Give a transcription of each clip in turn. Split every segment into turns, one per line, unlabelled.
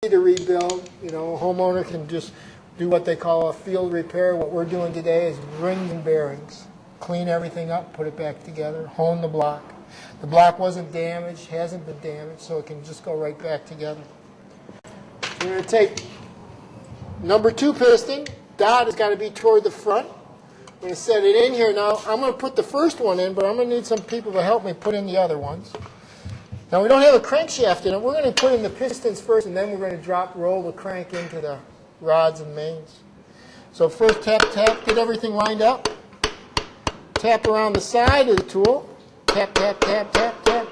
to rebuild. You know, a homeowner can just do what they call a field repair. What we're doing today is rings and bearings. Clean everything up, put it back together, hone the block. The block wasn't damaged, hasn't been damaged, so it can just go right back together. So we're going to take number 2 piston. Dot has got to be toward the front. I'm going to set it in here now. I'm going to put the first one in, but I'm going to need some people to help me put in the other ones. Now, we don't have a crankshaft in it. We're going to put in the pistons first, and then we're going to roll the crank into the rods and mains. So first tap, tap, get everything lined up. Tap around the side of the tool. Tap, tap, tap, tap, tap.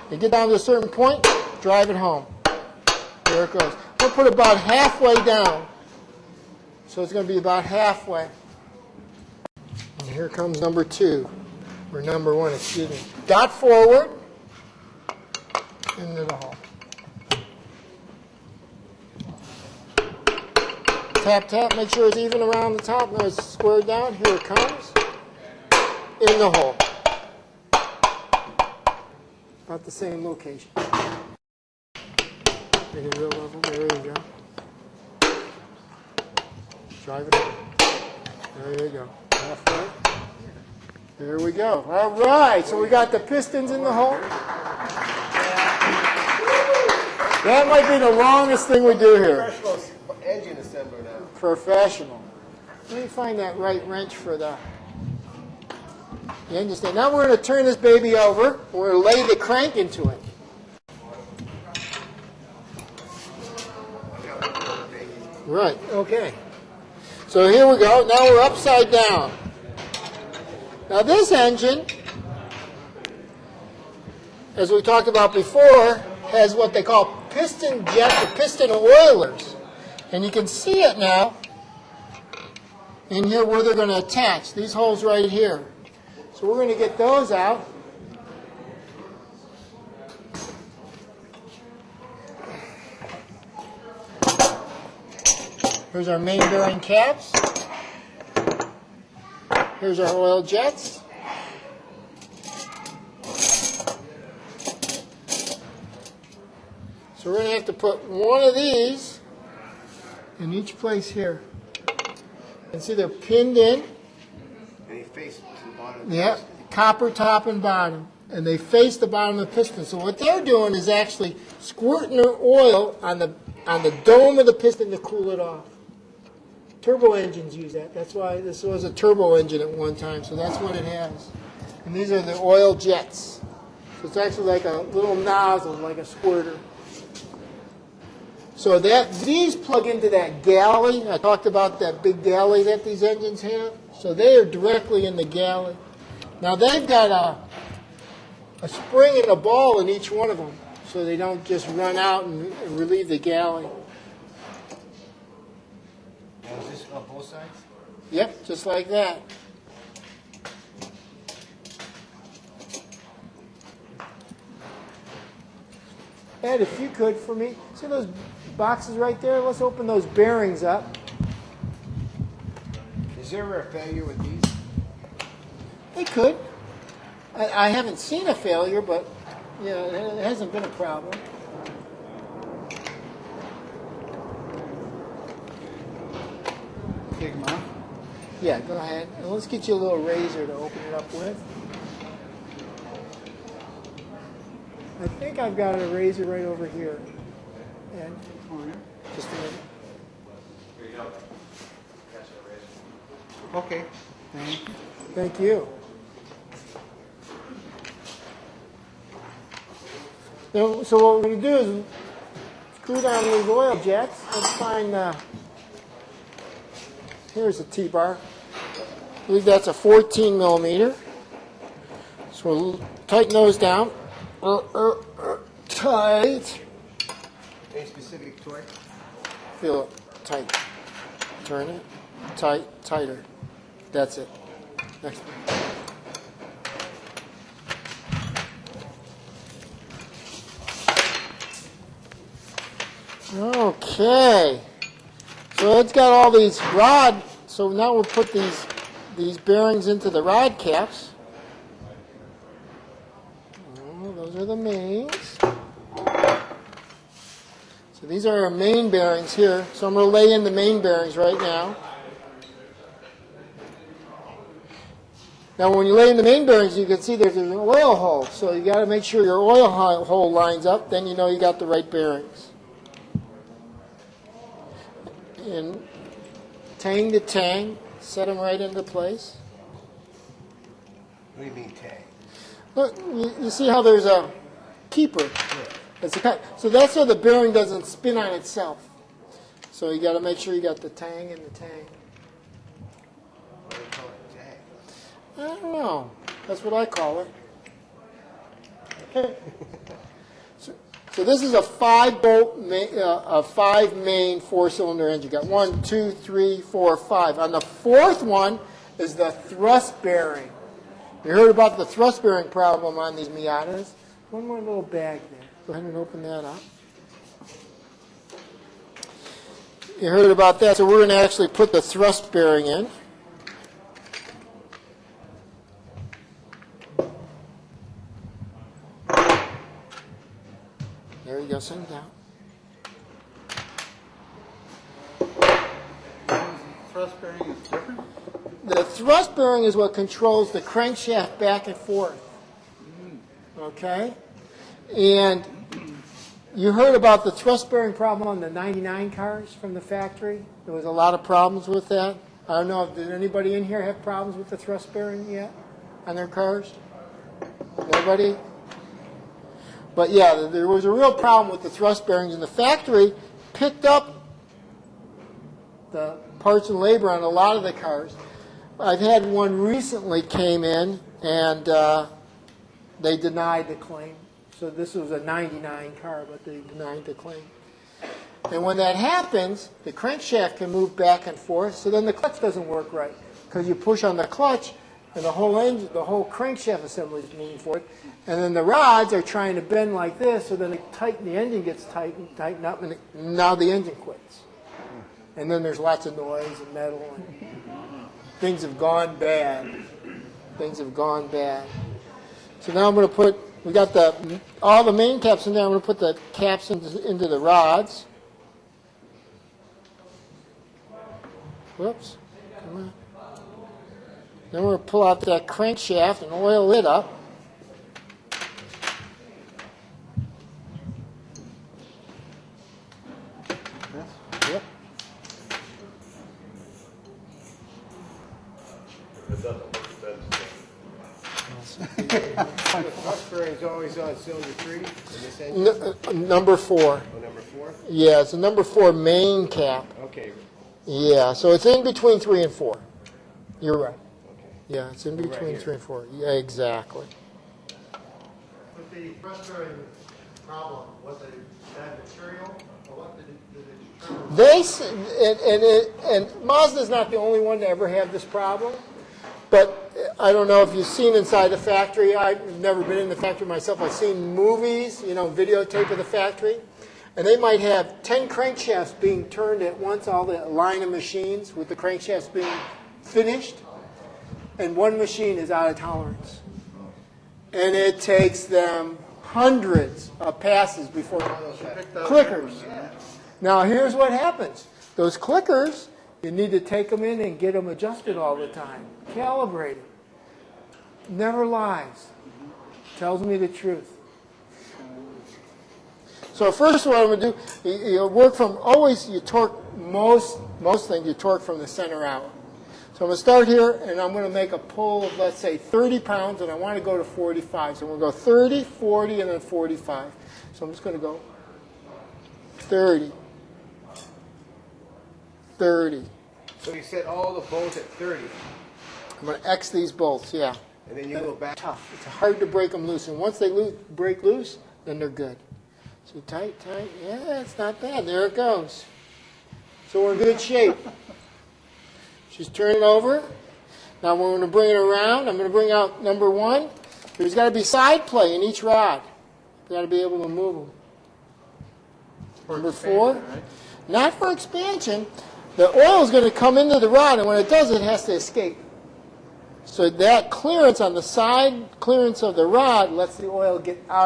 You get down to a certain point, drive it home. There it goes. We'll put it about halfway down. So it's going to be about halfway. And here comes number 2, or number 1, excuse me. Dot forward into the hole. Tap, tap, make sure it's even around the top. Now it's squared down. Here it comes. In the hole. About the same location. Make it real level. There you go. Drive it up. There you go. Halfway. There we go. All right. So we got the pistons in the hole. That might be the longest thing we do here.
Professional engine assembler now.
Professional. Let me find that right wrench for the engine stand. Now we're going to turn this baby over. We're going to lay the crank into it. Right, okay. So here we go. Now we're upside down. Now this engine, as we talked about before, has what they call piston jet or piston oilers. And you can see it now in here where they're going to attach. These holes right here. So we're going to get those out. Here's our main bearing caps. Here's our oil jets. So we're going to have to put one of these in each place here. And see they're pinned in.
And they face to the bottom.
Yeah, copper top and bottom. And they face the bottom of the piston. So what they're doing is actually squirting their oil on the dome of the piston to cool it off. Turbo engines use that. That's why this was a turbo engine at one time. So that's what it has. And these are the oil jets. So it's actually like a little nozzle, like a squirter. So these plug into that galley. I talked about that big galley that these engines have. So they are directly in the galley. Now they've got a spring and a ball in each one of them, so they don't just run out and relieve the galley.
Now, is this on both sides?
Yep, just like that. Ed, if you could for me, see those boxes right there? Let's open those bearings up.
Is there ever a failure with these?
They could. I haven't seen a failure, but yeah, it hasn't been a problem.
Take them off.
Yeah, go ahead. And let's get you a little razor to open it up with. I think I've got a razor right over here. Ed, just a minute.
Here you go. Got you a razor.
Okay.
Thank you. Now, so what we're going to do is screw down these oil jets. Let's find, here's a T-bar. I believe that's a 14 millimeter. So we'll tighten those down. Tight.
Any specific torque?
Feel it. Tight. Turn it. Tight. Tighter. That's it. Next one. Okay. So it's got all these rod. So now we'll put these bearings into the rod caps. Oh, those are the mains. So these are our main bearings here. So I'm going to lay in the main bearings right now. Now when you lay in the main bearings, you can see there's an oil hole. So you got to make sure your oil hole lines up, then you know you got the right bearings. And tang to tang, set them right into place.
What do you mean tag?
Look, you see how there's a keeper. So that's so the bearing doesn't spin on itself. So you got to make sure you got the tang and the tang.
What do you call it? Tag.
I don't know. That's what I call it. So this is a 5-bolt, a 5-main 4-cylinder engine. Got 1, 2, 3, 4, 5. On the fourth one is the thrust bearing. You heard about the thrust bearing problem on these Miatas. One more little bag there. Go ahead and open that up. You heard about that, so we're going to actually put the thrust bearing in. There you go, set it down.
Thrust bearing is different?
The thrust bearing is what controls the crankshaft back and forth. Okay? And you heard about the thrust bearing problem on the 99 cars from the factory? There was a lot of problems with that. I don't know, did anybody in here have problems with the thrust bearing yet on their cars? Nobody? But yeah, there was a real problem with the thrust bearings, and the factory picked up the parts and labor on a lot of the cars. I've had one recently came in, and they denied the claim. So this was a 99 car, but they denied the claim. And when that happens, the crankshaft can move back and forth, so then the clutch doesn't work right, because you push on the clutch, and the whole engine, the whole crankshaft assembly is moving forward, and then the rods are trying to bend like this, so then the engine gets tightened up, and now the engine quits. And then there's lots of noise and metal, and things have gone bad. Things have gone bad. So now I'm going to put, we got all the main caps in there. I'm going to put the caps into the rods. Whoops. Come on. Then we're going to pull out that crankshaft and oil it up. Yep.
If it doesn't work,
The thrust bearing is always on cylinder 3 in this engine?
Number 4.
Oh, number 4?
Yeah, it's a number 4 main cap.
Okay.
Yeah, so it's in between 3 and 4. You're right.
Okay.
Yeah, it's in
Right
between
here.
3 and 4. Yeah, exactly.
With the thrust bearing problem, was it bad material, or what did it determine?
And Mazda's not the only one to ever have this problem, but I don't know if you've seen inside the factory. I've never been in the factory myself. I've seen movies, videotape of the factory, and they might have 10 crankshafts being turned at once, all the line of machines with the crankshafts being finished, and one machine is out of tolerance. And it takes them hundreds of passes before clickers. Now here's what happens. Those clickers, you need to take them in and get them adjusted all the time. Calibrated. Never lies. Tells me the truth. So first what I'm going to do, you work from, always you torque, most things you torque from the center out. So I'm going to start here, and I'm going to make a pull of, let's say, 30 pounds, and I want to go to 45. So I'm going to go 30, 40, and then 45. So I'm just going to go 30, 30.
So you set all the bolts at 30,
I'm going to X these bolts, yeah.
and then you go back.
Tough. It's hard to break them loose, and once they break loose, then they're good. So tight, tight. Yeah, it's not bad. There it goes. So we're in good shape. She's turning over. Now we're going to bring it around. I'm going to bring out number 1. There's got to be side play in each rod. You've got to be able to move them. Number 4.
Right?
Not for expansion. The oil is going to come into the rod, and when it does, it has to escape. So that clearance on the side clearance of the rod lets the oil get out.